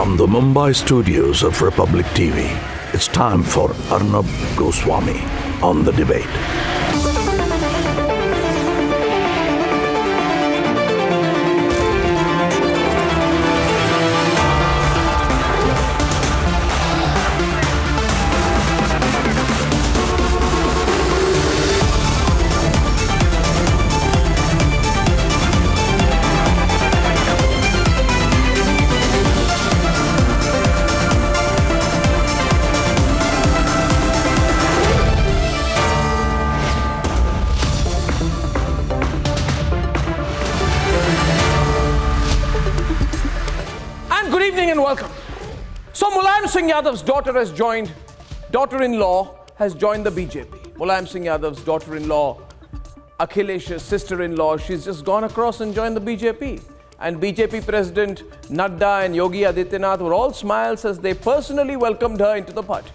From the Mumbai studios of Republic TV, it's time for Arnab Goswami on The Debate. And welcome. So Mulayam Singh Yadav's daughter-in-law has joined the BJP. Mulayam Singh Yadav's daughter-in-law, Akhilesh's sister-in-law, she's just gone across and joined the BJP. And BJP President Nadda and Yogi Adityanath were all smiles as they personally welcomed her into the party.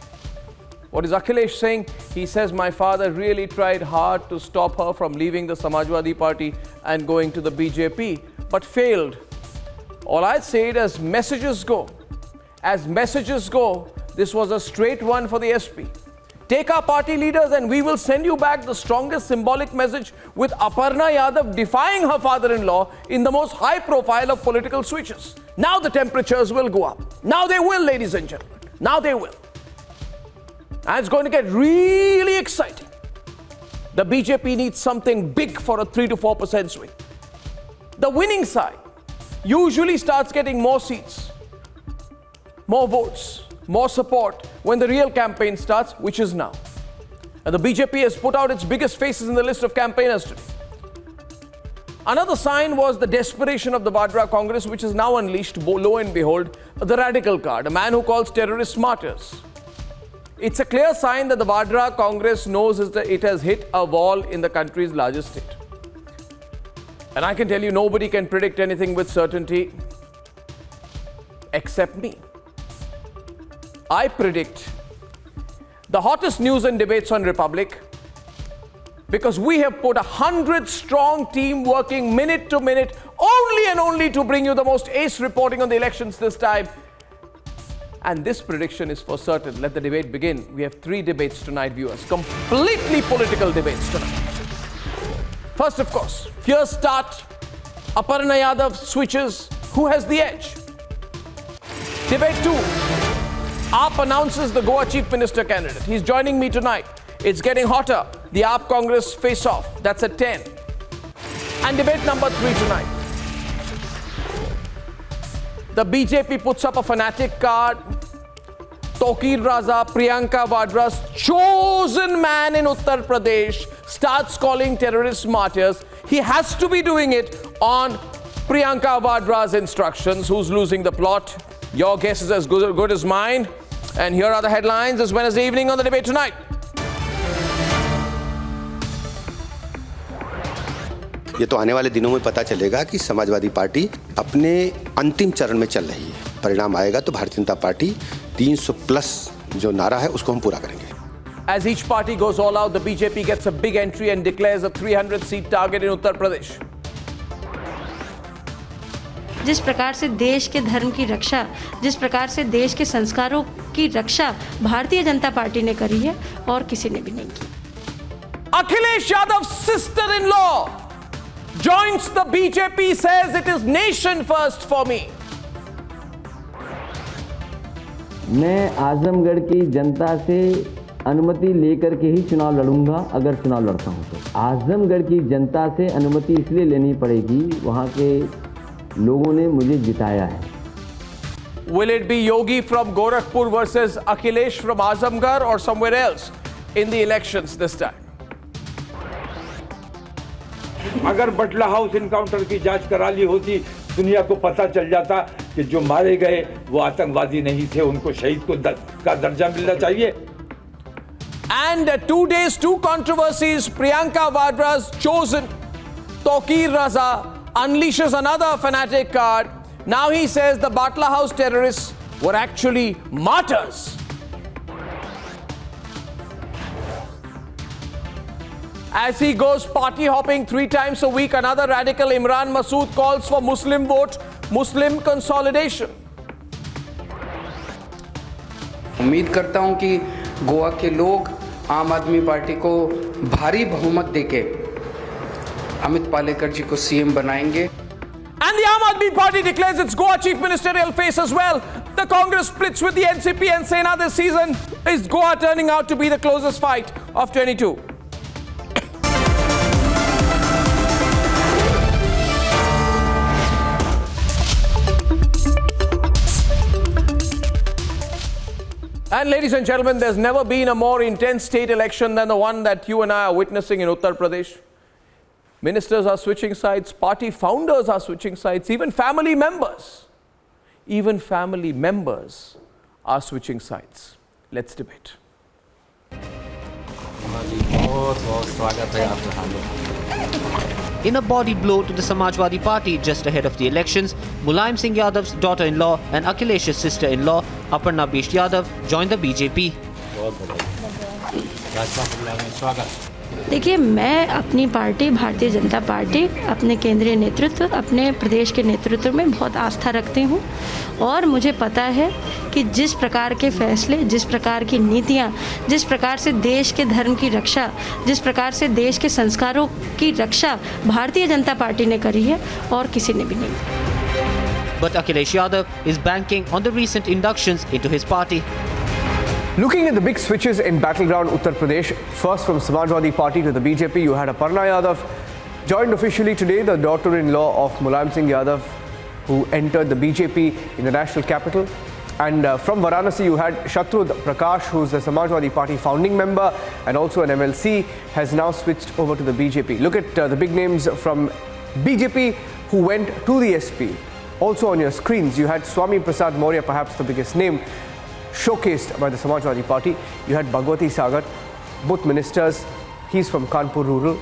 What is Akhilesh saying? He says, my father really tried hard to stop her from leaving the Samajwadi Party and going to the BJP, but failed. All I'd say is, as messages go, this was a straight one for the SP. Take our party leaders and we will send you back the strongest symbolic message, with Aparna Yadav defying her father-in-law in the most high profile of political switches. Now the temperatures will go up. Now they will, ladies and gentlemen. Now they will. And it's going to get really exciting. The BJP needs something big for a 3 to 4% swing. The winning side usually starts getting more seats, more votes, more support when the real campaign starts, which is now. And the BJP has put out its biggest faces in the list of campaigners today. Another sign was the desperation of the Vadra Congress, which has now unleashed, lo and behold, the radical card, a man who calls terrorists martyrs. It's a clear sign that the Vadra Congress knows that it has hit a wall in the country's largest state. And I can tell you, nobody can predict anything with certainty except me. I predict the hottest news and debates on Republic, because we have put 100-strong team working minute to minute, only and only to bring you the most ace reporting on the elections this time. And this prediction is for certain. Let the debate begin. We have 3 debates tonight, viewers. Completely political debates tonight. First, of course, fierce start. Aparna Yadav switches. Who has the edge? Debate 2. AAP announces the Goa Chief Minister candidate. He's joining me tonight. It's getting hotter. The AAP Congress face-off. That's at 10. And debate number 3 tonight. The BJP puts up a fanatic card. Tokir Raza, Priyanka Vadra's chosen man in Uttar Pradesh, starts calling terrorists martyrs. He has to be doing it on Priyanka Vadra's instructions. Who's losing the plot? Your guess is as good as mine. And here are the headlines this Wednesday evening on The Debate Tonight. ये तो आने वाले दिनों में पता चलेगा कि Samajwadi party अपने अंतिम चरण में चल रही है. परिणाम आएगा तो भारतीय जनता पार्टी 300 प्लस जो नारा है उसको हम पूरा करेंगे. As each party goes all out, the BJP gets a big entry and declares a 300-seat target in Uttar Pradesh. जिस प्रकार से देश के धर्म की रक्षा, जिस प्रकार से देश के संस्कारों की रक्षा भारतीय जनता पार्टी ने करी है और किसी ने भी नहीं की. Akhilesh Yadav's sister-in-law joins the BJP, says it is nation first for me. मैं आजमगढ़ की जनता से अनुमति लेकर के ही चुनाव लड़ूंगा. अगर चुनाव लड़ता हूं तो आजमगढ़ की जनता से अनुमति इसलिए लेनी पड़ेगी, वहां के लोगों ने मुझे जिताया है. Will it be Yogi from Gorakhpur versus Akhilesh from Azamgarh or somewhere else in the elections this time? अगर बटला हाउस इनकाउंटर की जांच करा ली होती, दुनिया को पता चल जाता कि जो मारे गए वो आतंकवादी नहीं थे, उनको शहीद का दर्जा मिलना चाहिए. And 2 days, 2 controversies. Priyanka Vadra's chosen Tokir Raza unleashes another fanatic card. Now he says the Batla House terrorists were actually martyrs. As he goes party hopping 3 times a week, another radical Imran Masood calls for Muslim vote, Muslim consolidation. उम्मीद करता हूं कि गोवा के लोग आम आदमी party को भारी बहुमत देके अमित पालेकर जी को सीएम बनाएंगे। And the Aam Aadmi Party declares its Goa chief ministerial face as well. The Congress splits with the NCP and Sena this season. Is Goa turning out to be the closest fight of 22? And ladies and gentlemen, there's never been a more intense state election than the one that you and I are witnessing in Uttar Pradesh. Ministers are switching sides, party founders are switching sides, even family members are switching sides. Let's debate. In a body blow to the Samajwadi Party just ahead of the elections, Mulayam Singh Yadav's daughter-in-law and Akhilesh's sister-in-law, Aparna Yadav, joined the BJP. देखिए, मैं अपनी party Bharatiya Janata party अपने केंद्रीय नेतृत्व, अपने प्रदेश के नेतृत्व में बहुत आस्था रखती हूँ और मुझे पता है कि जिस प्रकार के फैसले, जिस प्रकार की नीतियाँ, जिस प्रकार से देश के धर्म की रक्षा, जिस प्रकार से देश के संस्कारों की रक्षा भारतीय जनता पार्टी ने करी है और किसी ने भी नहीं। But Akhilesh Yadav is banking on the recent inductions into his party. Looking at the big switches in battleground Uttar Pradesh, first from Samajwadi Party to the BJP, you had Aparna Yadav, joined officially today, the daughter-in-law of Mulayam Singh Yadav, who entered the BJP in the national capital. And from Varanasi, you had Shatrud Prakash, who's the Samajwadi Party founding member and also an MLC, has now switched over to the BJP. Look at the big names from BJP who went to the SP. Also on your screens, you had Swami Prasad Maurya, perhaps the biggest name, showcased by the Samajwadi Party. You had Bhagwati Sagar, both ministers. He's from Kanpur Rural.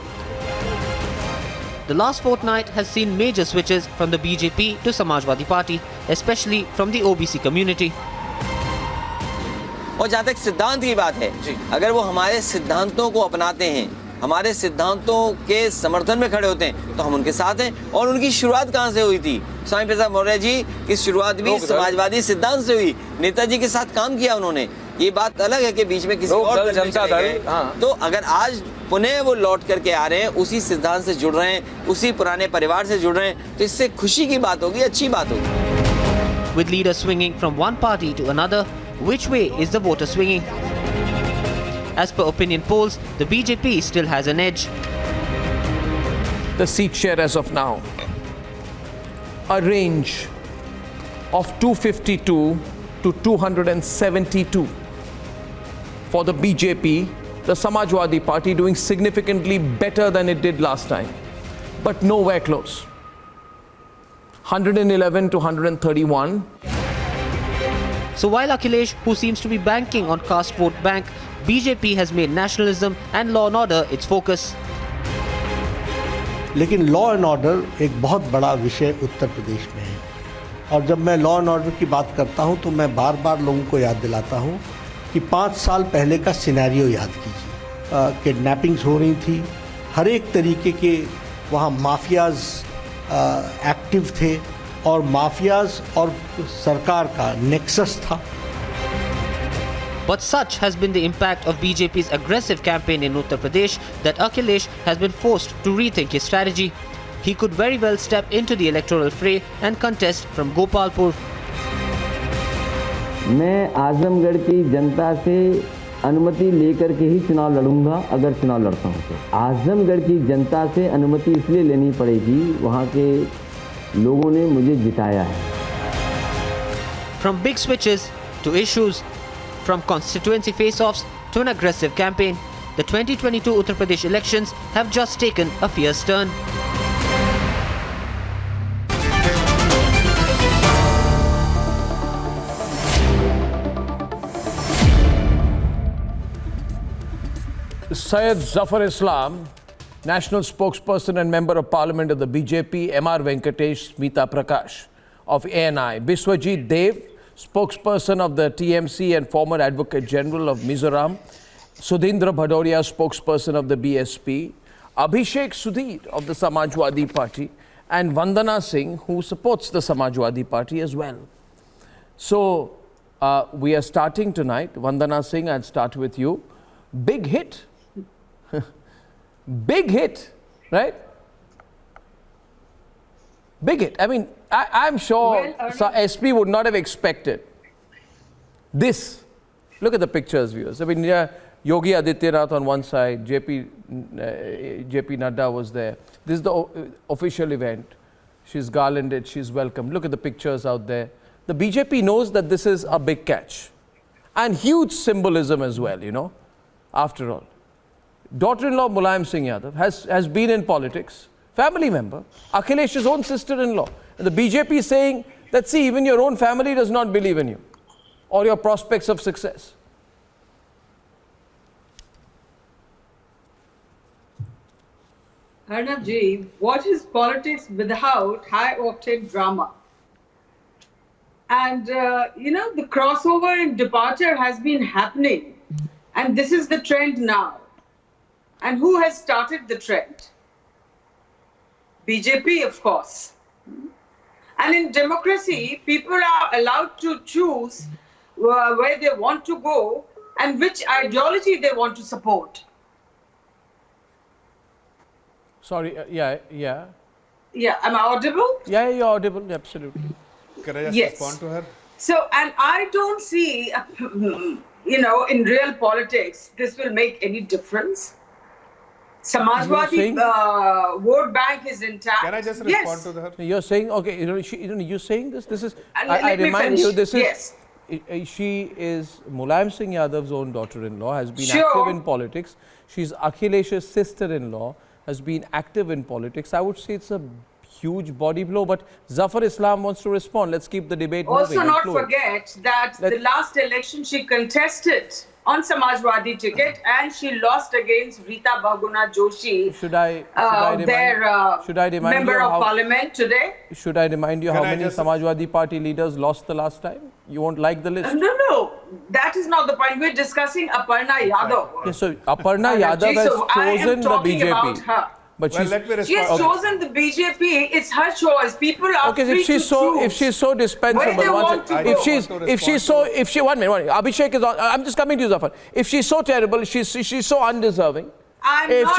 The last fortnight has seen major switches from the BJP to Samajwadi Party, especially from the OBC community. और जहाँ तक सिद्धांत की बात है, अगर वो हमारे सिद्धांतों को अपनाते हैं, हमारे सिद्धांतों के समर्थन में खड़े होते हैं, तो हम उनके साथ हैं। और उनकी शुरुआत कहाँ से हुई थी? स्वामी प्रसाद मौर्य जी की शुरुआत भी समाजवादी सिद्धांत से हुई। नेताजी के साथ काम किया उन्होंने। ये बात अलग है कि बीच में किसी और जनता दल, तो अगर आज पुनः वो लौट करके आ रहे हैं, उसी सिद्धांत से जुड़ रहे हैं, उसी पुराने परिवार से जुड़ रहे हैं, तो इससे खुशी की बात होगी, अच्छी बात होगी। With leaders swinging from one party to another, which way is the voter swinging? As per opinion polls, the BJP still has an edge. The seat share as of now, a range of 252 to 272 for the BJP, the Samajwadi Party doing significantly better than it did last time, but nowhere close. 111 to 131. So while Akhilesh, who seems to be banking on caste vote bank, BJP has made nationalism and law and order its focus. लेकिन law and order एक बहुत बड़ा विषय उत्तर प्रदेश में है और जब मैं लॉ एंड ऑर्डर की बात करता हूं तो मैं बार बार लोगों को याद दिलाता हूं कि 5 साल पहले का सिनेरियो याद कीजिए। किडनैपिंग्स हो रही थी, हर एक तरीके के वहां माफियाज एक्टिव थे और माफियाज और सरकार का नेक्सस था। But such has been the impact of BJP's aggressive campaign in Uttar Pradesh that Akhilesh has been forced to rethink his strategy. He could very well step into the electoral fray and contest from Gopalpur. मैं आजमगढ़ की जनता से अनुमति लेकर के ही चुनाव लड़ूंगा अगर चुनाव लड़ता हूं तो। आजमगढ़ की जनता से अनुमति इसलिए लेनी पड़ेगी, वहां के लोगों ने मुझे जिताया है। From big switches to issues, from constituency face-offs to an aggressive campaign, the 2022 Uttar Pradesh elections have just taken a fierce turn. Syed Zafar Islam, National Spokesperson and Member of Parliament of the BJP, M.R. Venkatesh, Smita Prakash of ANI, Biswajit Dev, Spokesperson of the TMC and former Advocate General of Mizoram, Sudhindra Bhadoria, Spokesperson of the BSP, Abhishek Sudhir of the Samajwadi Party, and Vandana Singh, who supports the Samajwadi Party as well. So, We are starting tonight. Vandana Singh, I'll start with you. Big hit. Big hit, right? Big hit. I mean, I'm sure SP would not have expected this. Look at the pictures, viewers. I mean, yeah, Yogi Adityanath on one side, JP Nadda was there. This is the official event. She's garlanded, she's welcomed. Look at the pictures out there. The BJP knows that this is a big catch. And huge symbolism as well, you know, after all. Daughter-in-law Mulayam Singh Yadav has been in politics, family member, Akhilesh's own sister-in-law. And the BJP is saying that, see, even your own family does not believe in you or your prospects of success. Arnab ji, what is politics without high-octane drama? And, you know, the crossover and departure has been happening. And this is the trend now. And who has started the trend? BJP, of course. And in democracy, people are allowed to choose where they want to go and which ideology they want to support. Sorry, yeah. Yeah, am I audible? Yeah, you're audible, absolutely. Can I just respond to her? So, and I don't see, you know, in real politics, this will make any difference. Samajwadi vote bank is intact. Can I just respond to her? You're saying, okay, you're saying this. This is. I remind you, this is. Yes. She is Mulayam Singh Yadav's own daughter-in-law. Has been active in politics. She's Akhilesh's sister-in-law. Has been active in politics. I would say it's a huge body blow. But Zafar Islam wants to respond. Let's keep the debate moving. Also, not forget that the last election she contested on Samajwadi ticket and she lost against Rita Bahuguna Joshi, member of parliament today. Should I remind you how many Samajwadi party leaders lost the last time? You won't like the list. No, that is not the point. We're discussing Aparna Yadav. Yes, so Aparna Yadav has chosen the BJP. But she has chosen the BJP. It's her choice. People are free if she's so dispensable, one minute, Abhishek is on. I'm just coming to you, Zafar. If she's so terrible, she's so undeserving. If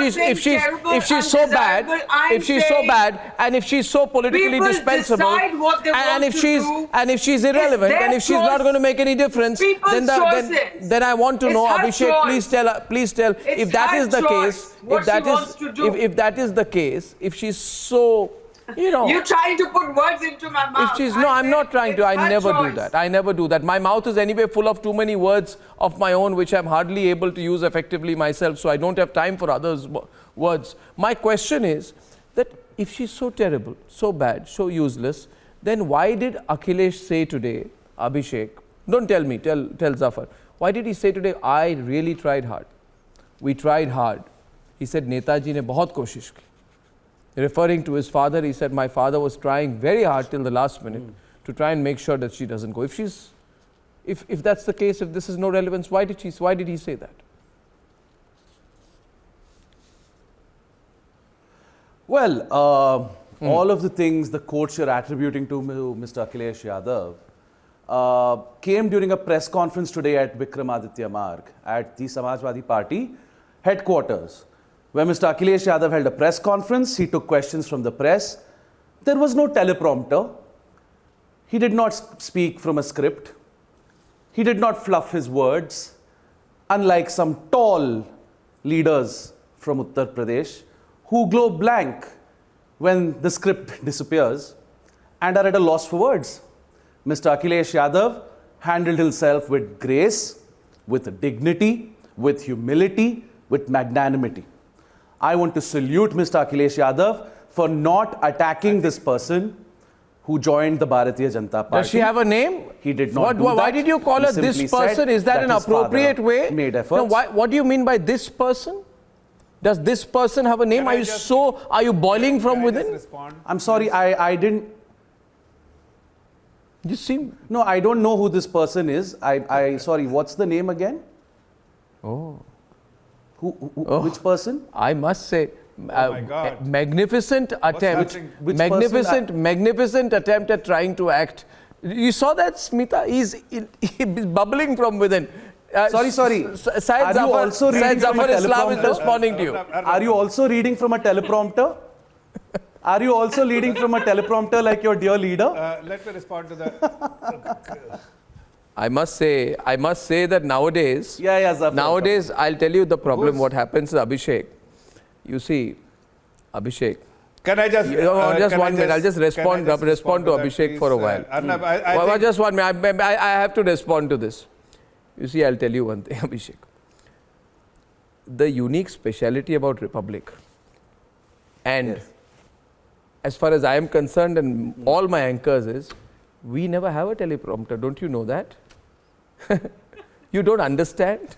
she's so bad, and if she's so politically dispensable, and if she's irrelevant, and if she's not going to make any difference, then I want to know, Abhishek, please tell if that is the case, if that is the case, if she's so, you know, you're trying to put words into my mouth. I'm not trying to. I never do that. I never do that. My mouth is anyway full of too many words of my own, which I'm hardly able to use effectively myself. So I don't have time for others' words. My question is that if she's so terrible, so bad, so useless, then why did Akhilesh say today, Abhishek? Don't tell me. Tell Zafar. Why did he say today? I really tried hard. We tried hard. He said, Netaji ne bahut koshish ki. Referring to his father, he said, my father was trying very hard till the last minute to try and make sure that she doesn't go. If that's the case, if this is no relevance, why did he say that? Well, all of the things the courts are attributing to Mr. Akhilesh Yadav came during a press conference today at Vikramaditya Marg at the Samajwadi Party headquarters, where Mr. Akhilesh Yadav held a press conference. He took questions from the press. There was no teleprompter. He did not speak from a script. He did not fluff his words, unlike some tall leaders from Uttar Pradesh who go blank when the script disappears and are at a loss for words. Mr. Akhilesh Yadav handled himself with grace, with dignity, with humility, with magnanimity. I want to salute Mr. Akhilesh Yadav for not attacking this person who joined the Bharatiya Janata Party. Does she have a name? He did not do that. Why did you call her this person? Is that an appropriate way? Made efforts. No, what do you mean by this person? Does this person have a name? Are you boiling from within? I'm sorry, I didn't. You seem. No, I don't know who this person is. Sorry, what's the name again? Oh. Which person? I must say, magnificent attempt. Magnificent attempt at trying to act You saw that, Smita? He's bubbling from within. Sorry. Syed Zafar Islam is responding to you. Are you also reading from a teleprompter? Are you also reading from a teleprompter like your dear leader? Let me respond to that. I must say that nowadays, Zafar. Nowadays, I'll tell you the problem. What happens is Abhishek. You see, Abhishek. Can I just just 1 minute? I'll just respond to Abhishek for a while. Arnab, I just 1 minute. I have to respond to this. You see, I'll tell you one thing, Abhishek. The unique speciality about Republic, and as far as I am concerned, and all my anchors is, we never have a teleprompter. Don't you know that? You don't understand?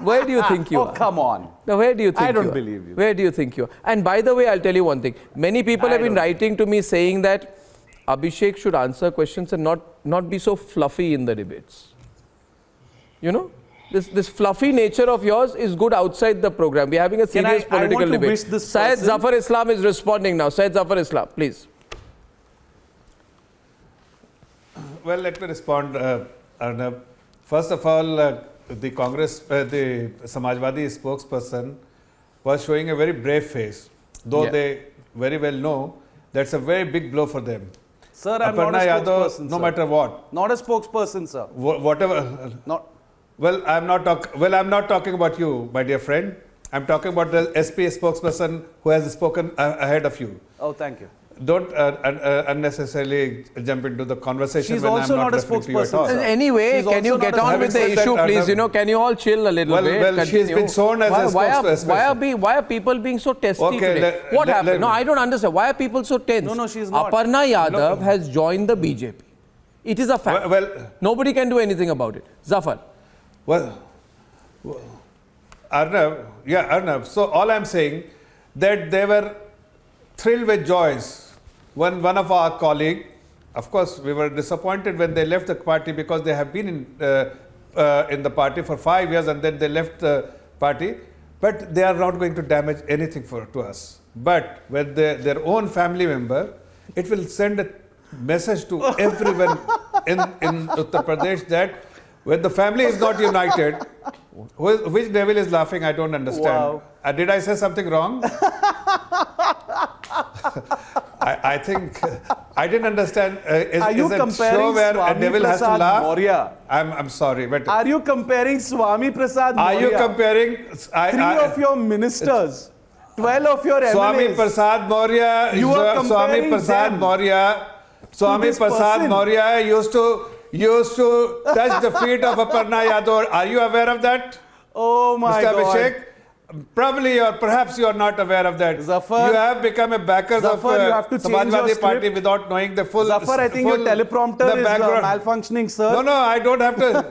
Where do you think you are? Oh, come on. Now, where do you think you are? I don't believe you. Where do you think you are? And by the way, I'll tell you one thing. Many people have been writing to me saying that Abhishek should answer questions and not be so fluffy in the debates. You know, this fluffy nature of yours is good outside the program. We're having a serious political debate. Syed Zafar Islam is responding now. Syed Zafar Islam, please. Well, let me respond, Arnab. First of all, the Congress, the Samajwadi spokesperson was showing a very brave face, though they very well know that's a very big blow for them. Sir, I'm not a spokesperson, no matter what. Not a spokesperson, sir. Whatever. Well, I'm not talking about you, my dear friend. I'm talking about the SP spokesperson who has spoken ahead of you. Oh, thank you. Don't unnecessarily jump into the conversation. She's when also I'm not a spokesperson. Anyway, can you get on with the issue, please? You know, can you all chill a little bit? Well, she's been shown as a spokesperson. Why are people being so testy today? What happened? No, I don't understand. Why are people so tense? No, she's not. Aparna Yadav has joined the BJP. It is a fact. Well, nobody can do anything about it. Zafar. Well, Arnab. So all I'm saying that they were thrilled with joys. One of our colleagues, of course, we were disappointed when they left the party because they have been in the party for 5 years and then they left the party. But they are not going to damage anything to us. But with their own family member, it will send a message to everyone in Uttar Pradesh that when the family is not united, which devil is laughing, I don't understand. Wow. Did I say something wrong? I think I didn't understand. Are you comparing show where Swami a devil Prasad has to laugh? Maurya? I'm sorry, but are you comparing Swami Prasad Maurya? Are you comparing 3 of your ministers, 12 of your MLAs? Swami Prasad Maurya. You are comparing Swami Prasad them Maurya. Swami Prasad Maurya used to touch the feet of Aparna Yadav. Are you aware of that? Oh my Mr. God. Abhishek? Probably or perhaps you are not aware of that. Zafar, you have become a backer of Samajwadi Party without knowing the full. Zafar, I think your teleprompter is malfunctioning, sir. No, I don't have to.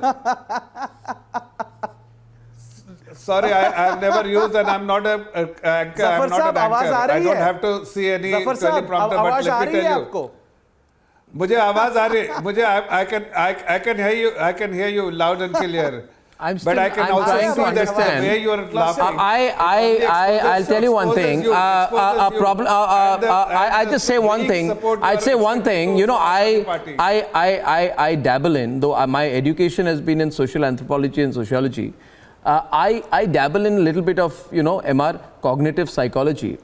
Sorry, I have never used and I'm not an anchor. I don't have to see any teleprompter. But let me tell you. मुझे आवाज आ रही मुझे I can hear you loud and clear. But I can also see that the way you are laughing. I'll tell you one thing. I just say one thing. I'd say one thing. You know, I dabble in, though my education has been in social anthropology and sociology. I dabble in a little bit of, you know, MR, cognitive psychology.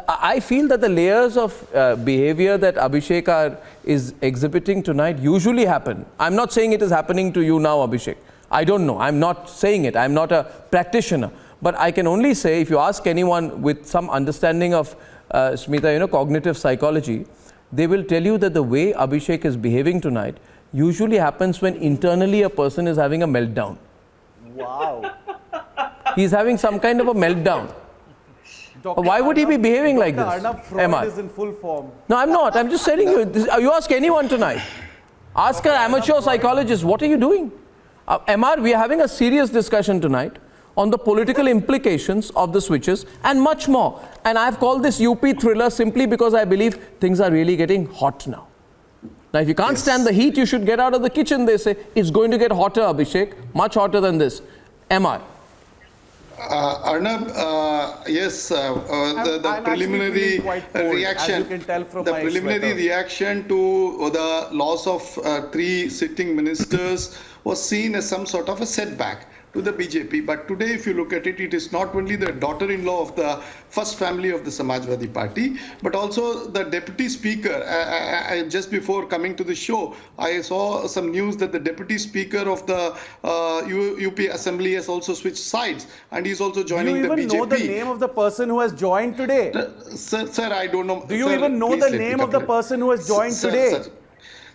I feel that the layers of behavior that Abhishek is exhibiting tonight usually happen. I'm not saying it is happening to you now, Abhishek. I don't know. I'm not saying it. I'm not a practitioner. But I can only say, if you ask anyone with some understanding of, Smita, you know, cognitive psychology, they will tell you that the way Abhishek is behaving tonight usually happens when internally a person is having a meltdown. Wow. He's having some kind of a meltdown. Why would he be behaving like this? Arnab, Freud is in full form. No, I'm not. I'm just telling you. You ask anyone tonight. Ask an amateur psychologist, what are you doing? MR, we are having a serious discussion tonight on the political implications of the switches and much more. And I've called this UP thriller simply because I believe things are really getting hot now. Now, if you can't stand the heat, you should get out of the kitchen, they say. It's going to get hotter, Abhishek, much hotter than this. MR. Arnab, yes, the preliminary reaction, as you can tell from the my preliminary sweater. reaction to the loss of 3 sitting ministers was seen as some sort of a setback to the BJP. But today, if you look at it, it is not only the daughter-in-law of the first family of the Samajwadi Party, but also the deputy speaker. Just before coming to the show, I saw some news that the deputy speaker of the UP Assembly has also switched sides, and he's also joining the BJP. Do you even know the name of the person who has joined today? Sir, I don't know. Do you even know the name of the person who has joined today?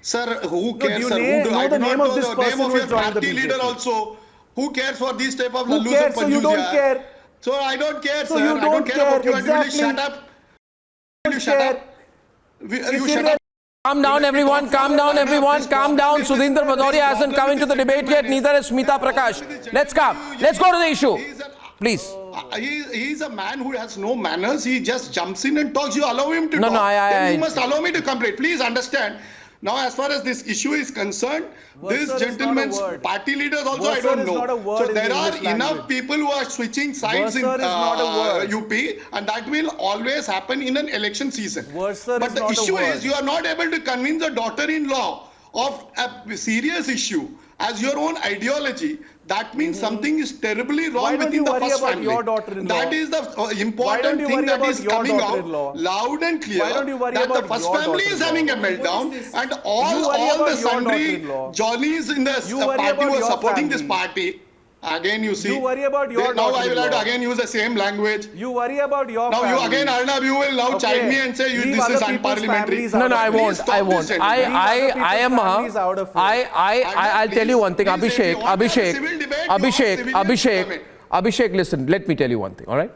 Sir, who cares? Do you know the name of this person who has joined the party leader BJP? also. Who cares for these type of Who lalus cares? and So you panjus, don't yaar? care. So I don't care, So sir. you I don't don't care about you. care, And will you shut exactly. up? Will you shut up? You shut up. Calm down, everyone. Calm down, everyone. Calm down. Sudhindra Bhadoria hasn't come into the debate yet. Neither is Smita Prakash. Let's come. Let's go to the issue. Please. He's a man who has no manners. He just jumps in and talks. You allow him to No, talk. no, Then you must allow me to complete. Please understand. Now, as far as this issue is concerned, this Versor is gentleman's not a word. party leaders also, I Versor don't is know. not a word So in there the are English enough language. people who are switching sides Versor in is not a word. UP, and that will always happen in an election season. Versor But is the not a issue word. is you are not able to convince the daughter-in-law of a serious issue as your own ideology. That means something is terribly Why wrong don't within you the worry first about family. your daughter-in-law? That is the Why don't important you thing worry that about is your coming daughter-in-law? out loud and clear. Why don't you worry that about the first your family is daughter-in-law? having a meltdown, and You all worry the about your sundry daughter-in-law. Johnnies in the You worry party about who are your supporting this family. party. Again, you see. You worry about your Now I will have to daughter-in-law. again use the same language. You worry about your Now family. you again, Arnab, you will now chide me and say Leave this other is people's unparliamentary. families No, out no, of I it. won't. stop I this, won't. gentlemen. I am families out of it. I'll tell you one thing. Please, if you want to have a Abhishek, civil debate, you have civilians come in. Abhishek, listen, let me tell you one thing, all right?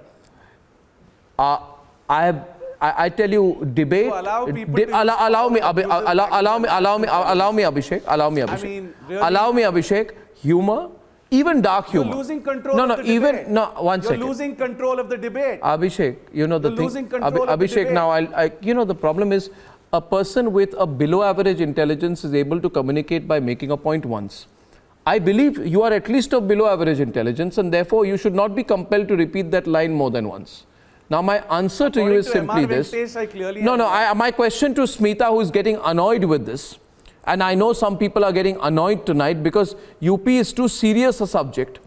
I tell you, debate. To allow people to allow me, use allow me, Abhishek. Allow me, Abhishek. mean, really- Allow me, Abhishek. Humor, even dark You're humor. losing control No, of no, the even debate. no. One You're second. losing control of the debate. Abhishek, you know the You're thing. losing control of the Abhishek, debate. now you know the problem is a person with a below average intelligence is able to communicate by making a point once. I believe you are at least of below average intelligence, and therefore you should not be compelled to repeat that line more than once. Now my answer to you According is to simply MR this. Venkatesh, I clearly No, no. have- My question to Smita, who is getting annoyed with this, and I know some people are getting annoyed tonight because UP is too serious a subject.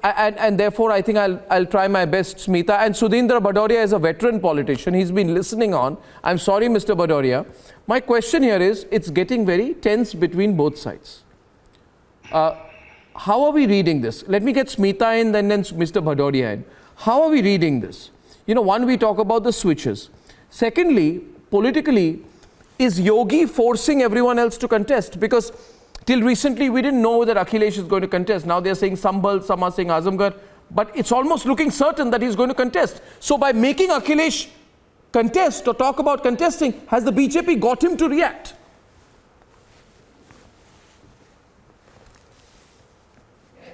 And therefore, I think I'll try my best, Smita. And Sudhindra Bhadoria is a veteran politician. He's been listening on. I'm sorry, Mr. Bhadoria. My question here is, it's getting very tense between both sides. How are we reading this? Let me get Smita in, then Mr. Bhadoria in. How are we reading this? You know, one, we talk about the switches. Secondly, politically, is Yogi forcing everyone else to contest? Because till recently, we didn't know that Akhilesh is going to contest. Now they're saying Sambhal, some are saying Azamgarh. But it's almost looking certain that he's going to contest. So by making Akhilesh contest or talk about contesting, has the BJP got him to react?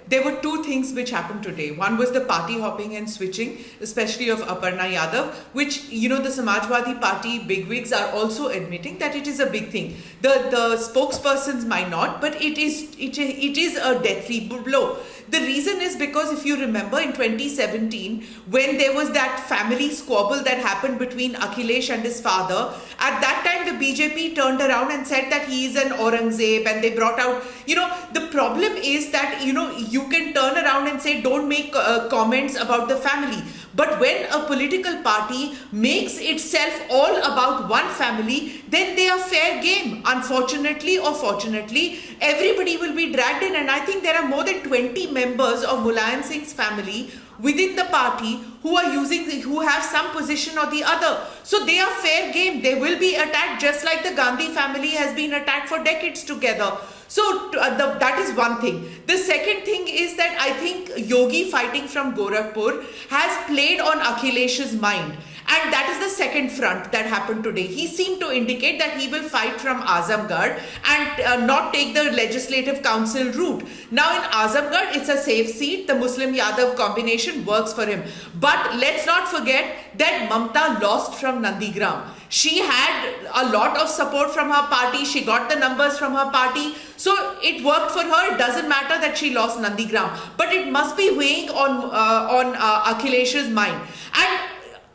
There were two things which happened today. One was the party hopping and switching, especially of Aparna Yadav, which, you know, the Samajwadi Party bigwigs are also admitting that it is a big thing. The spokespersons might not, but it is a deathly blow. The reason is because if you remember in 2017, when there was that family squabble that happened between Akhilesh and his father, at that time the BJP turned around and said that he is an Aurangzeb, and they brought out, you know, the problem is that, you know, you can turn around and say don't make comments about the family. But when a political party makes itself all about one family, then they are fair game. Unfortunately or fortunately, everybody will be dragged in. And I think there are more than 20 members of Mulayam Singh's family within the party who have some position or the other. So they are fair game. They will be attacked just like the Gandhi family has been attacked for decades together. So that is one thing. The second thing is that I think Yogi fighting from Gorakhpur has played on Akhilesh's mind. And that is the second front that happened today. He seemed to indicate that he will fight from Azamgarh and not take the legislative council route. Now in Azamgarh, it's a safe seat. The Muslim Yadav combination works for him. But let's not forget that Mamta lost from Nandigram. She had a lot of support from her party. She got the numbers from her party. So it worked for her. It doesn't matter that she lost Nandigram. But it must be weighing on Akhilesh's mind.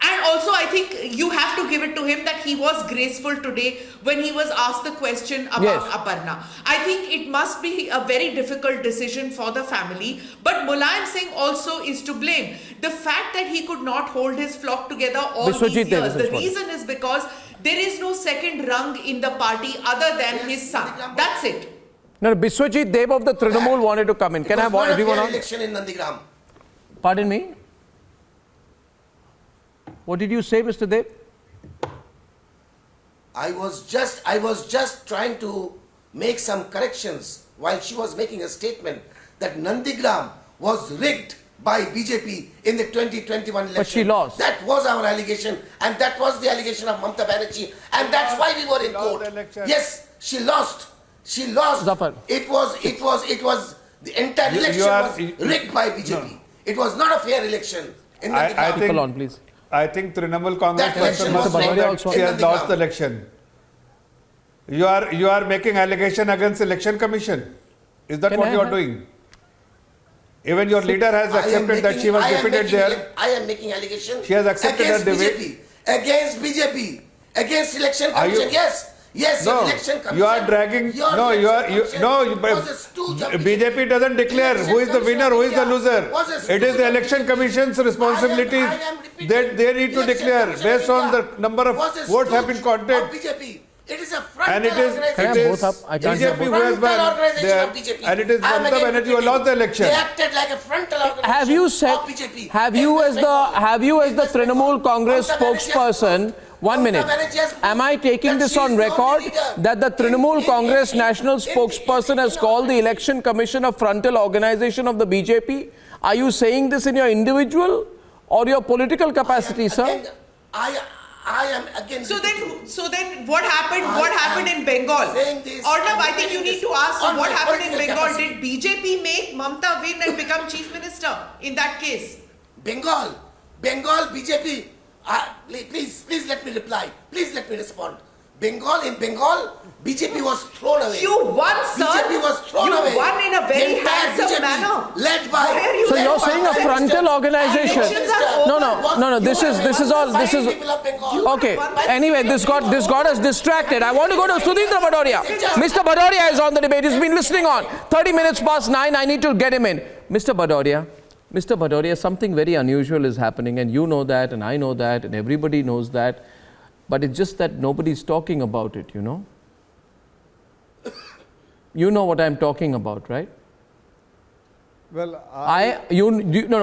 And also, I think you have to give it to him that he was graceful today when he was asked the question about Aparna. I think it must be a very difficult decision for the family. But Mulayam Singh also is to blame. The fact that he could not hold his flock together all these years, the reason is because there is no second rung in the party other than his son. That's it. No, Biswajit Deb of the Trinamool wanted to come in. Can I have everyone on? Election in Nandigram. Pardon me? What did you say, Mr. Deb? I was just trying to make some corrections while she was making a statement that Nandigram was rigged by BJP in the 2021 election. But she lost. That was our allegation, and that was the allegation of Mamta Banerjee, and that's why we were in court. Yes, she lost. She lost. Zafar. It was the entire election was rigged by BJP. It was not a fair election in Nandigram. People on, please. I think Trinamool Congress person must know that she has lost the election. You are making allegation against Election Commission. Is that what you are doing? Even your leader has accepted that she was defeated there. I am making allegation. She has accepted against that against BJP, against Election Commission. Yes, no, Election Commission. you are dragging. BJP doesn't declare who is the winner, who is the loser. It is the Election Commission's responsibilities that they need to declare based on the number of votes have been counted. It is a frontal and it is BJP who has won there, and it is Mamta Banerjee who lost the election. They acted like a frontal organization Have you said? of BJP. Have you as the Trinamool Congress spokesperson? 1 minute. Am I taking this on record that the Trinamool Congress national spokesperson has called the Election Commission a frontal organization of the BJP? Are you saying this in your individual or your political capacity, sir? I am against. So then what happened? What happened in Bengal? Arnab, I think you need to ask what happened in Bengal. Did BJP make Mamta win and become chief minister in that case? Bengal, BJP. Please let me reply. Please let me respond. In Bengal, BJP was thrown away. You won, sir. BJP was thrown away. You won in a very handsome manner. Led by. So you're saying a frontal organization? No. This is all. Okay. Anyway, this got us distracted. I want to go to Sudhindra Badoria. Mr. Badoria is on the debate. He's been listening on. 30 minutes past 9. I need to get him in. Mr. Badoria, something very unusual is happening, and you know that, and I know that, and everybody knows that. But it's just that nobody's talking about it, you know. You know what I'm talking about, right? Well,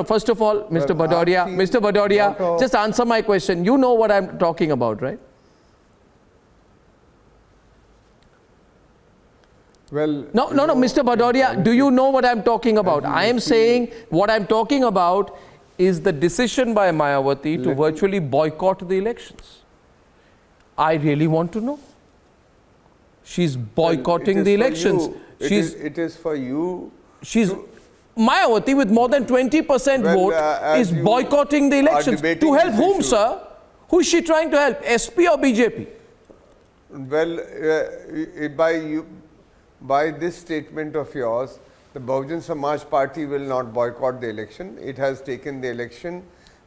first of all, Mr. Badoria, just answer my question. You know what I'm talking about, right? Well, no, Mr. Badoria, do you know what I'm talking about? I am saying what I'm talking about is the decision by Mayawati to virtually boycott the elections. I really want to know. She's boycotting the elections. It is for you. Mayawati with more than 20% vote is boycotting the elections. To help whom, sir? Who is she trying to help? SP or BJP? Well, by this statement of yours, the Bahujan Samaj Party will not boycott the election. It has taken the election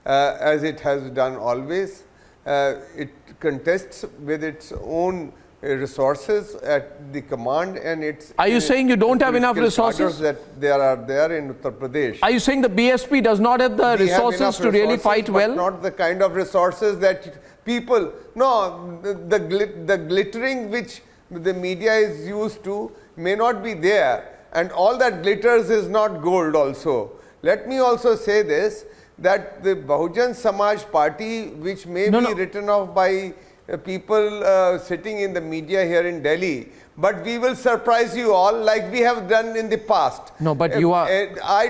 as it has done always. It contests with its own resources at the command, and its. Are you saying you don't have enough resources? That there are there in Uttar Pradesh. Are you saying the BSP does not have the resources to really fight well? Not the kind of resources that people. No, the glittering which the media is used to may not be there, and all that glitters is not gold also. Let me also say this, that the Bahujan Samaj Party, which may be written off by people sitting in the media here in Delhi, but we will surprise you all like we have done in the past. No, but you are... I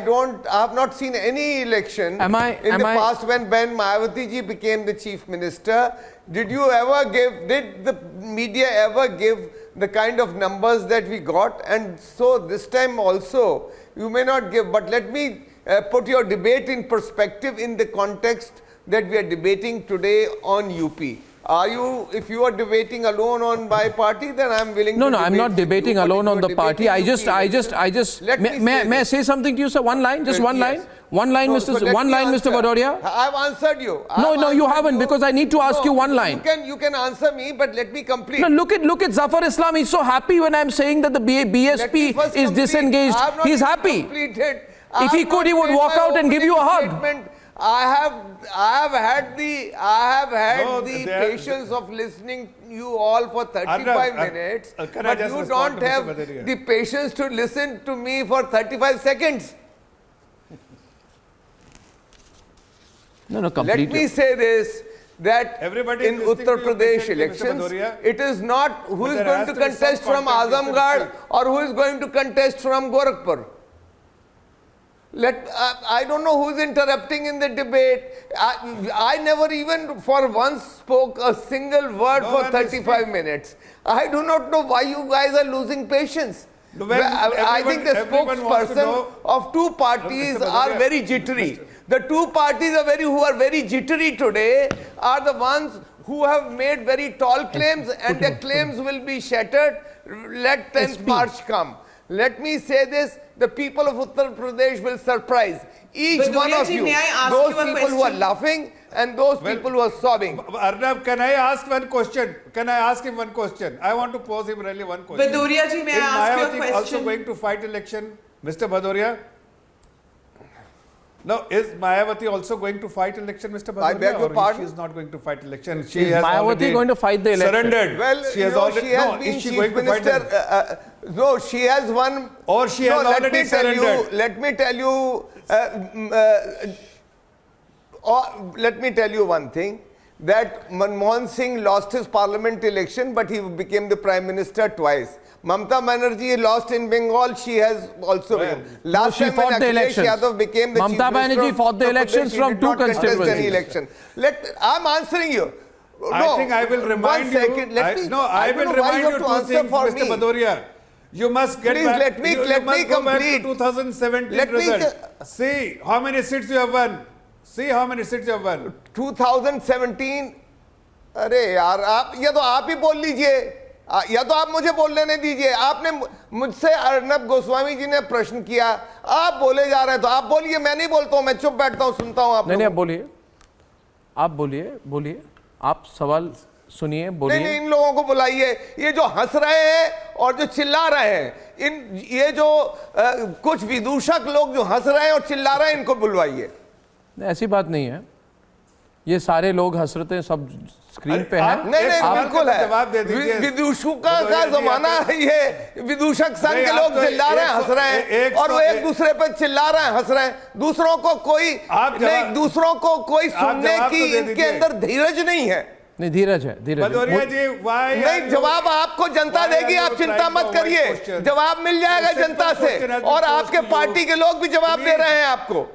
have not seen any election in the past when Mayawati ji became the chief minister. Did the media ever give the kind of numbers that we got? And so this time also, you may not give, but let me put your debate in perspective in the context that we are debating today on UP. If you are debating alone on my party, then I'm willing to No, I'm not debating alone on the party. I just, may I say something to you, sir? One line, just one line. One line, Mr. Bhadoria. I've answered you. No, you haven't, because I need to ask you one line. You can answer me, but let me complete. No, look at Zafar Islam. He's so happy when I'm saying that the BSP is disengaged. He's happy. If he could, he would walk out and give you a hug. I have had the patience of listening to you all for 35 minutes, but you don't have the patience to listen to me for 35 seconds. No, completely. Let me say this, that in Uttar Pradesh elections, it is not who is going to contest from Azamgarh or who is going to contest from Gorakhpur. I don't know who's interrupting in the debate. I never even for once spoke a single word for 35 minutes. I do not know why you guys are losing patience. I think the spokesperson of two parties are very jittery. The two parties who are very jittery today are the ones who have made very tall claims, and their claims will be shattered. Let 10th March come. Let me say this, the people of Uttar Pradesh will surprise each one of you. Those people who are laughing and those people who are sobbing. Arnab, can I ask one question? Can I ask him one question? I want to pose him really one question. Bhadoria ji, may I ask you a question? Is Mayawati also going to fight election? Mr. Bhadoria? No, is Mayawati also going to fight election, Mr. Bhadoria? I beg your pardon? She is not going to fight election. Is Mayawati going to fight the election? Surrendered. Well, she has been chief minister. No, she has won. Or she has already surrendered. Let me tell you one thing, that Manmohan Singh lost his parliament election, but he became the prime minister twice. Mamta Banerjee lost in Bengal, she has also won. Last time when Akhilesh Yadav became the chief minister, Banerjee fought the elections from two constituencies. I'm answering you. I think I will remind you. I will remind you two things, Mr. Bhadoria. You must get back. Let me complete. 2017 results. See how many seats you have won. 2017. अरे यार आप या तो आप ही बोल लीजिए या तो आप मुझे बोलने नहीं दीजिए. आपने मुझसे अर्नब गोस्वामी जी ने प्रश्न किया, आप बोले जा रहे हैं तो आप बोलिए, मैं नहीं बोलता हूं, मैं चुप बैठता हूं, सुनता हूं. आप नहीं, आप बोलिए, आप सवाल सुनिए, बोलिए. नहीं, इन लोगों को बुलाइए. ये जो हंस रहे हैं और जो चिल्ला रहे हैं, ये जो कुछ विदूषक लोग जो हंस रहे हैं और चिल्ला रहे हैं, इनको बुलवाइए. ऐसी बात नहीं है, ये सारे लोग हसरतें सब स्क्रीन पे हैं. नहीं, बिल्कुल है. विदूषकों का जमाना है ये. विदूषक संघ के लोग चिल्ला रहे हैं, हंस रहे हैं, और वो एक दूसरे पर चिल्ला रहे हैं, हंस रहे हैं. दूसरों को कोई सुनने की इनके अंदर धीरज नहीं है. नहीं, धीरज है. नहीं, जवाब आपको जनता देगी, आप चिंता मत करिए. जवाब मिल जाएगा जनता से, और आपके पार्टी के लोग भी जवाब दे रहे हैं आपको.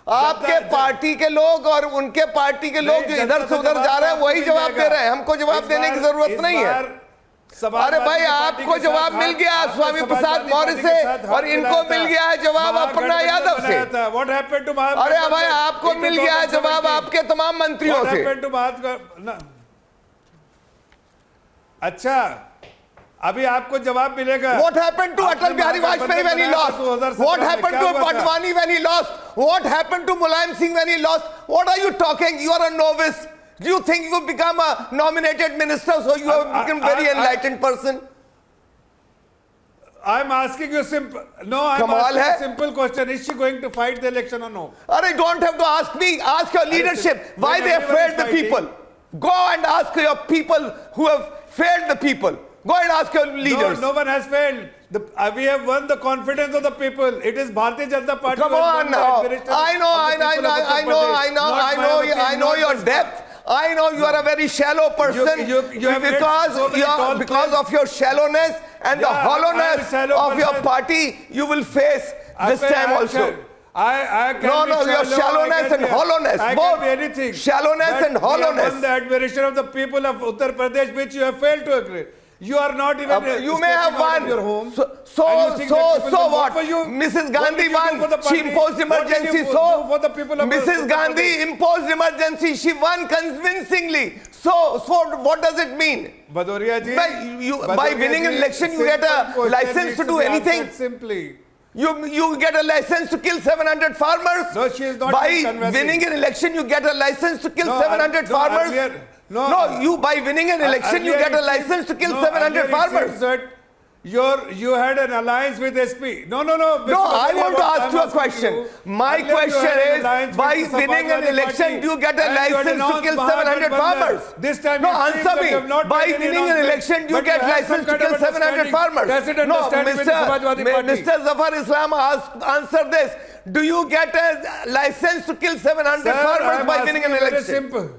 आपके पार्टी के लोग और उनके पार्टी के लोग जो इधर से उधर जा रहे हैं वही जवाब दे रहे हैं. हमको जवाब देने की जरूरत नहीं है. अरे भाई, आपको जवाब मिल गया स्वामी प्रसाद मौर्य से, और इनको मिल गया है जवाब अपर्णा यादव से. अरे भाई, आपको मिल गया है जवाब आपके तमाम मंत्रियों से. अच्छा, अभी आपको जवाब मिलेगा. What happened to Atal Bihari Vajpayee when he lost? What happened to Padwani when he lost? What happened to Mulayam Singh when he lost? What are you talking? You are a novice. Do you think you become a nominated minister, so you have become a very enlightened person? I'm asking you simple. No, I'm asking a simple question. Is she going to fight the election or no? Arey, don't have to ask me. Ask your leadership. Why they have failed the people? Go and ask your people who have failed the people. Go and ask your leaders. No one has failed. We have won the confidence of the people. It is Bharatiya Janata Party. Come on now. I know your depth. I know you are a very shallow person because of your shallowness and the hollowness of your party you will face this time also. Your shallowness and hollowness. Both shallownness and hollowness. Won the admiration of the people of Uttar Pradesh, which you have failed to agree. You are not even. You may have won. Your home. So what? Mrs. Gandhi won. She imposed emergency. Mrs. Gandhi imposed emergency. She won convincingly. So what does it mean? Bhadoria ji, by winning an election, you get a license to do anything. Simply. You get a license to kill 700 farmers. No, she is not. By winning an election, you get a license to kill 700 farmers. By winning an election, you get a license to kill 700 farmers. You had an alliance with SP. No. I want to ask you a question. My question is, by winning an election, do you get a license to kill 700 farmers? This time, no, answer me. By winning an election, do you get license to kill 700 farmers? No, Mr. Zafar Islam answer this. Do you get a license to kill 700 farmers by winning an election? Very simple.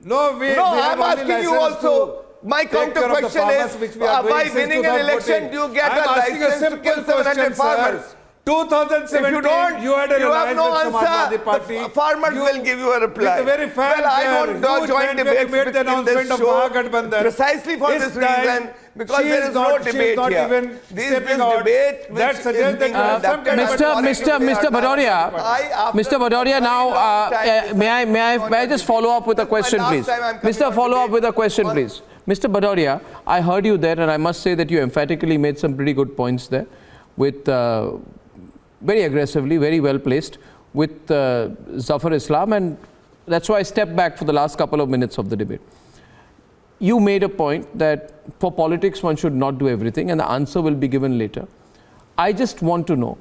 No, I'm asking you also. My counter question is, by winning an election, do you get a license to kill 700 farmers? 2017, if you don't, you had an have no with answer. Party. The farmers will give you a reply. With a very well, I don't join debates in this show precisely for this reason, because there is no debate here. This is debate which is being conducted. Mr. Bhadoria, now may I just follow up with a question, please? Mr. Follow up with a question, please. Mr. Bhadoria, I heard you there, and I must say that you emphatically made some pretty good points there, with very aggressively, very well placed, with Zafar Islam, and that's why I stepped back for the last couple of minutes of the debate. You made a point that for politics one should not do everything, and the answer will be given later. I just want to know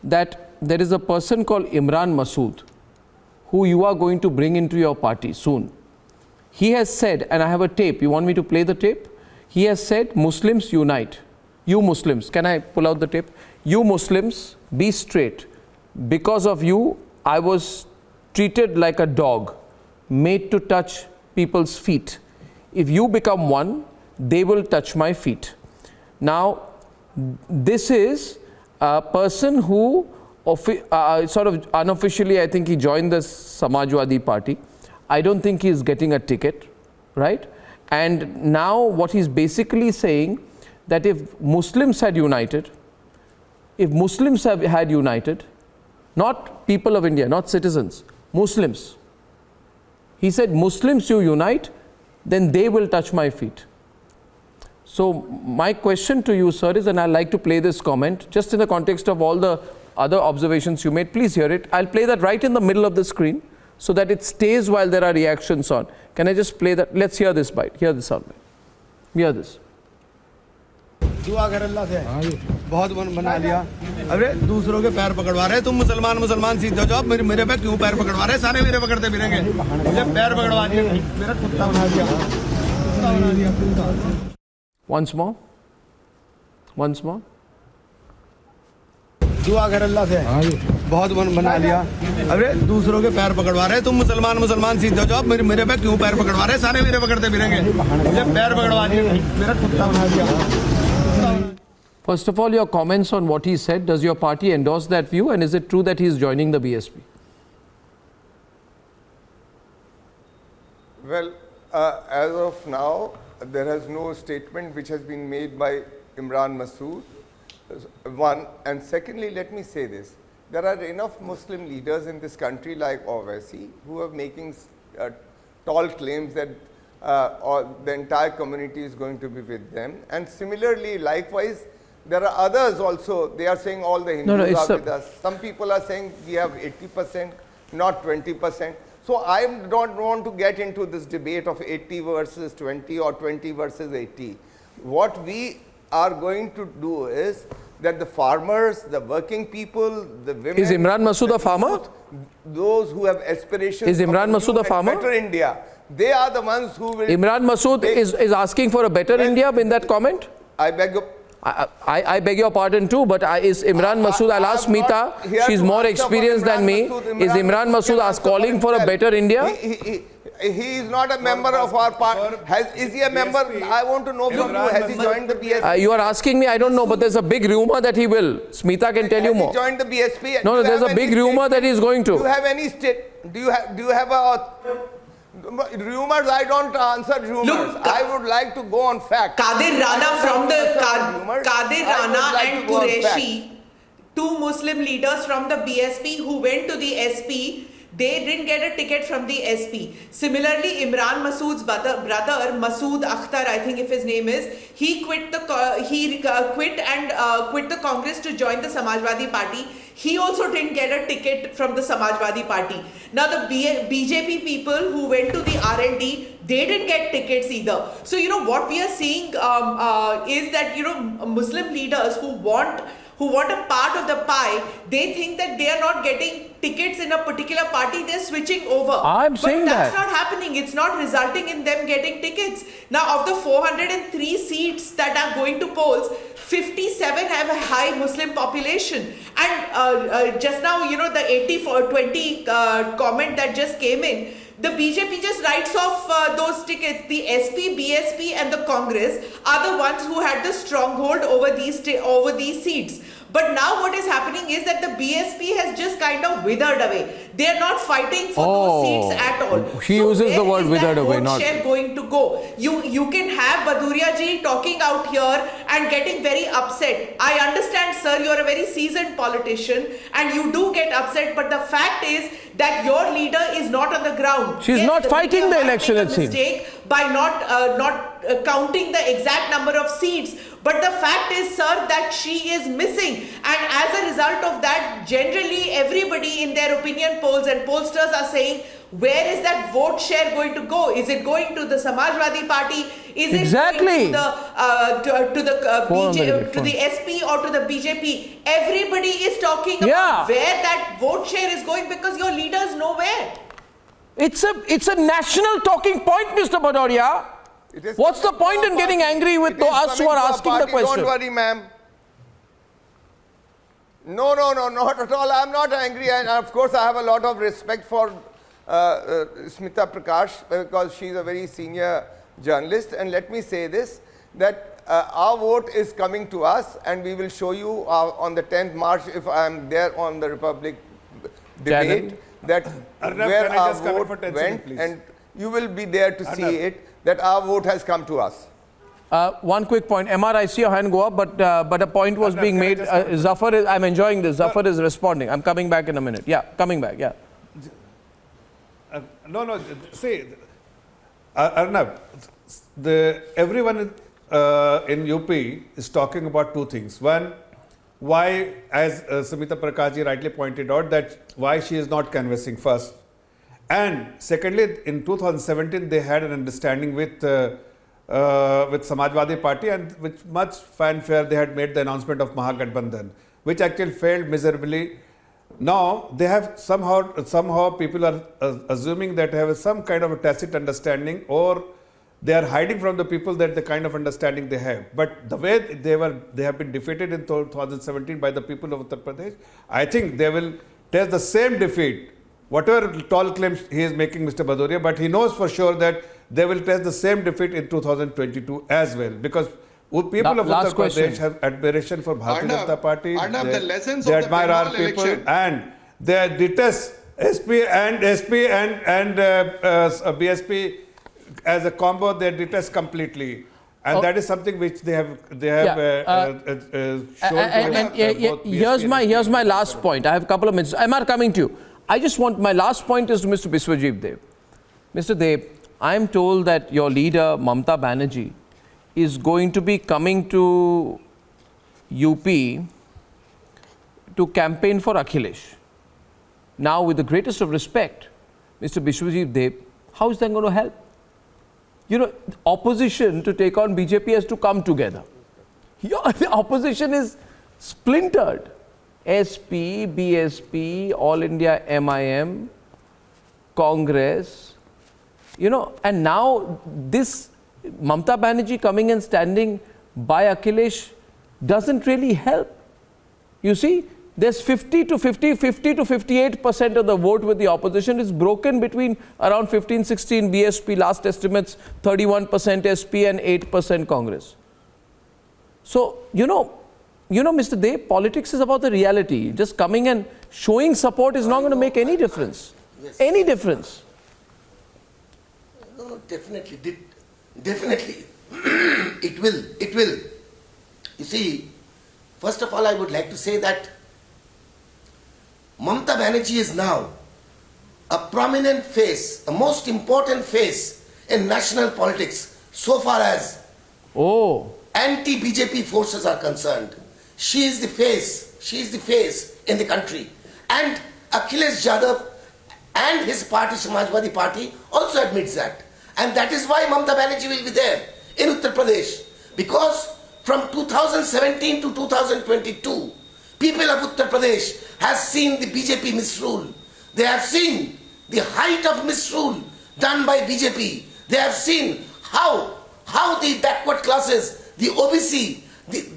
that there is a person called Imran Masood, who you are going to bring into your party soon. He has said, and I have a tape, you want me to play the tape? He has said, Muslims unite. You Muslims, can I pull out the tape? You Muslims, be straight. Because of you, I was treated like a dog, made to touch people's feet. If you become one, they will touch my feet. Now, this is a person who sort of unofficially, I think he joined the Samajwadi Party. I don't think he's getting a ticket, right? And now what he's basically saying, that if Muslims had united, not people of India, not citizens, Muslims. He said, Muslims you unite, then they will touch my feet. So my question to you, sir, is, and I'd like to play this comment, just in the context of all the other observations you made, please hear it. I'll play that right in the middle of the screen, so that it stays while there are reactions on. Can I just play that? Let's hear this bite. Hear this sound bite. Hear this. दुआ कर अल्लाह से बहुत मन बना लिया अरे दूसरों के पैर पकड़वा रहे तुम मुसलमान सीधे जाओ मेरे पे क्यों पैर पकड़वा रहे सारे मेरे पकड़ते फिरेंगे मुझे पैर पकड़वा दिए मेरा कुत्ता बना दिया Once more. दुआ कर अल्लाह से बहुत मन बना लिया अरे दूसरों के पैर पकड़वा रहे तुम मुसलमान सीधे जाओ मेरे पे क्यों पैर पकड़वा रहे सारे मेरे पकड़ते फिरेंगे मुझे पैर पकड़वा दिए मेरा कुत्ता बना दिया First of all, your comments on what he said. Does your party endorse that view, and is it true that he is joining the BSP? Well, as of now, there has no statement which has been made by Imran Masood. One, and secondly, let me say this. There are enough Muslim leaders in this country like Owaisi who are making tall claims that the entire community is going to be with them. And similarly, likewise, there are others also. They are saying all the Hindus are with us. Some people are saying we have 80%, not 20%. So I don't want to get into this debate of 80 versus 20 or 20 versus 80. What we are going to do is that the farmers, the working people, the women... Is Imran Masood a farmer? Those who have aspirations... Is Imran Masood a farmer? Better India. They are the ones who will... Imran Masood is asking for a better India in that comment? I beg your... I beg your pardon too, but is Imran Masood, I'll ask Smita, she's more experienced than me. Is Imran Masood calling for a better India? He is not a member of our party. Is he a member? I want to know from you. Has he joined the BSP? You are asking me, I don't know, but there's a big rumor that he will. Smita can tell you more. Has he joined the BSP? No, there's a big rumor that he's going to. Do you have any do you have a rumors? I don't answer rumors. Look, I would like to go on fact. Kadir Rana from the Kadir Rana and Qureshi, two Muslim leaders from the BSP who went to the SP. They didn't get a ticket from the SP. Similarly, Imran Masood's brother Masood Akhtar, I think if his name is, he quit the Congress to join the Samajwadi Party. He also didn't get a ticket from the Samajwadi Party. Now the BJP people who went to the RLD, they didn't get tickets either. So what we are seeing is that Muslim leaders who want a part of the pie, they think that they are not getting tickets in a particular party, they're switching over. I'm saying that. But that's not happening. It's not resulting in them getting tickets. Now, of the 403 seats that are going to polls, 57 have a high Muslim population. And just now, the 80-20 comment that just came in, the BJP just writes off those tickets. The SP, BSP and the Congress are the ones who had the stronghold over these seats. But now what is happening is that the BSP has just kind of withered away. They are not fighting for those seats at all. She uses the word withered away, not. Share going to go. You can have Baduria ji talking out here and getting very upset. I understand, sir, you are a very seasoned politician and you do get upset. But the fact is that your leader is not on the ground. She's not fighting the election, it seems. By not counting the exact number of seats. But the fact is, sir, that she is missing. And as a result of that, generally everybody in their opinion polls and pollsters are saying, where is that vote share going to go? Is it going to the Samajwadi Party? Is it going to the SP or to the BJP? Everybody is talking about where that vote share is going because your leader is nowhere. It's a national talking point, Mr. Bhadoria. What's the point in getting angry with us who are asking the question? Don't worry, ma'am. No, not at all. I'm not angry. And of course, I have a lot of respect for Smita Prakash because she's a very senior journalist. And let me say this, that our vote is coming to us and we will show you on the 10th March, if I'm there on the Republic debate, that where our vote went, and you will be there to see it, that our vote has come to us. One quick point. MR, I see your hand go up, but a point was being made. Zafar is, I'm enjoying this. Zafar is responding. I'm coming back in a minute. Yeah, coming back, yeah. No, see, Arnab, everyone in UP is talking about two things. One, why, as Smita Prakashji rightly pointed out, that why she is not canvassing first. And secondly, in 2017, they had an understanding with Samajwadi Party, and with much fanfare, they had made the announcement of Mahagathbandhan, which actually failed miserably. Now, they have somehow people are assuming that they have some kind of a tacit understanding, or they are hiding from the people that the kind of understanding they have. But the way they have been defeated in 2017 by the people of Uttar Pradesh, I think they will test the same defeat. Whatever tall claims he is making, Mr. Bhadoria, but he knows for sure that they will test the same defeat in 2022 as well, because people of Uttar Pradesh have admiration for Bharatiya Janata Party. They admire our people and they detest SP and BSP as a combo. They detest completely. And that is something which they have shown. Here's my last point. I have a couple of minutes. MR, coming to you. I just want, my last point is to Mr. Biswajit Dev. Mr. Dev, I am told that your leader, Mamata Banerjee, is going to be coming to UP to campaign for Akhilesh. Now, with the greatest of respect, Mr. Biswajit Dev, how is that going to help? Opposition to take on BJP has to come together. The opposition is splintered. SP, BSP, All India MIM, Congress, and now this Mamata Banerjee coming and standing by Akhilesh doesn't really help. You see, there's 50 to 58% of the vote with the opposition is broken between around 15-16 BSP, last estimates 31% SP and 8% Congress. So, you know, Mr. Deb, politics is about the reality. Just coming and showing support is not going to make any difference. Yes. Any difference. No, definitely. Definitely. It will. You see, first of all, I would like to say that Mamata Banerjee is now a prominent face, a most important face in national politics so far as anti-BJP forces are concerned. She is the face in the country. And Akhilesh Yadav and his party, Samajwadi Party, also admits that. And that is why Mamata Banerjee will be there in Uttar Pradesh. Because from 2017 to 2022, people of Uttar Pradesh has seen the BJP misrule. They have seen the height of misrule done by BJP. They have seen how the backward classes, the OBC,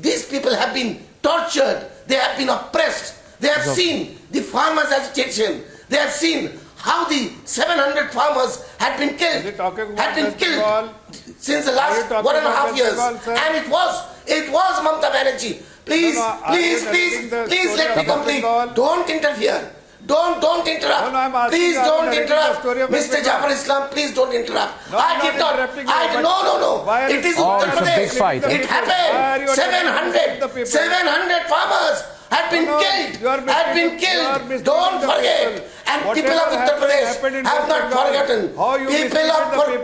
these people have been tortured. They have been oppressed. They have seen the farmers' agitation. They have seen how the 700 farmers had been killed. Since the last 1.5 years. And it was Mamata Banerjee. Please let me complete. Don't interfere. Don't interrupt. Please don't interrupt. Mr. Jafar Islam, please don't interrupt. I did not. No. It is Uttar Pradesh. It happened. 700 farmers had been killed. Don't forget. And people of Uttar Pradesh have not forgotten.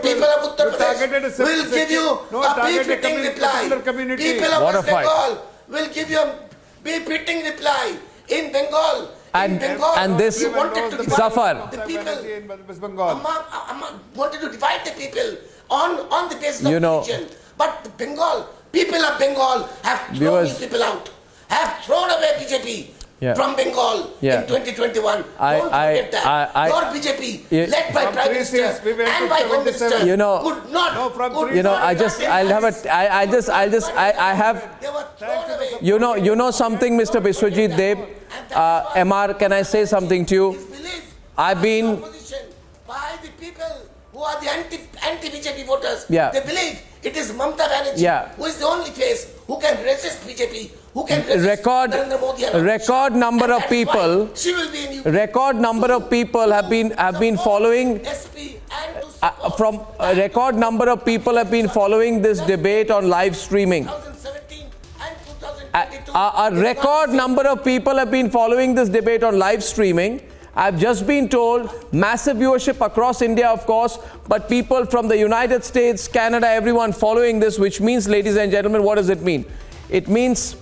People of Uttar Pradesh will give you a befitting reply. People of West Bengal will give you a befitting reply. In Bengal. And this, Zafar, the people wanted to divide the people on the basis of religion. But Bengal, people of Bengal have thrown these people out, have thrown away BJP from Bengal in 2021. Don't forget that. Your BJP, led by Prime Minister and by Home Minister, could not. I have. You know something, Mr. Biswajit Deb. MR, can I say something to you? I've been by the people who are the anti-BJP voters. Yeah. They believe it is Mamata Banerjee who is the only face who can resist BJP, who can resist Narendra Modi. Record number of people. She will be in UP. Record number of people have been following. From a record number of people have been following this debate on live streaming. A record number of people have been following this debate on live streaming. I've just been told massive viewership across India, of course, but people from the United States, Canada, everyone following this, which means, ladies and gentlemen, what does it mean? It means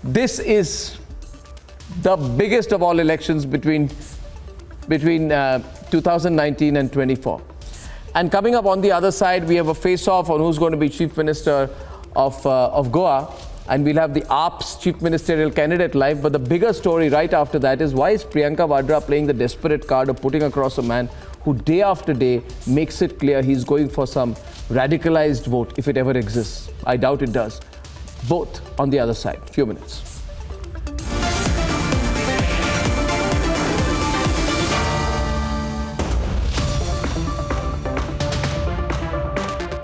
this is the biggest of all elections between 2019 and 24. And coming up on the other side, we have a face-off on who's going to be Chief Minister of Goa. And we'll have the AAP's chief ministerial candidate live. But the bigger story right after that is, why is Priyanka Vadra playing the desperate card of putting across a man who day after day makes it clear he's going for some radicalized vote, if it ever exists. I doubt it does. Both on the other side. Few minutes.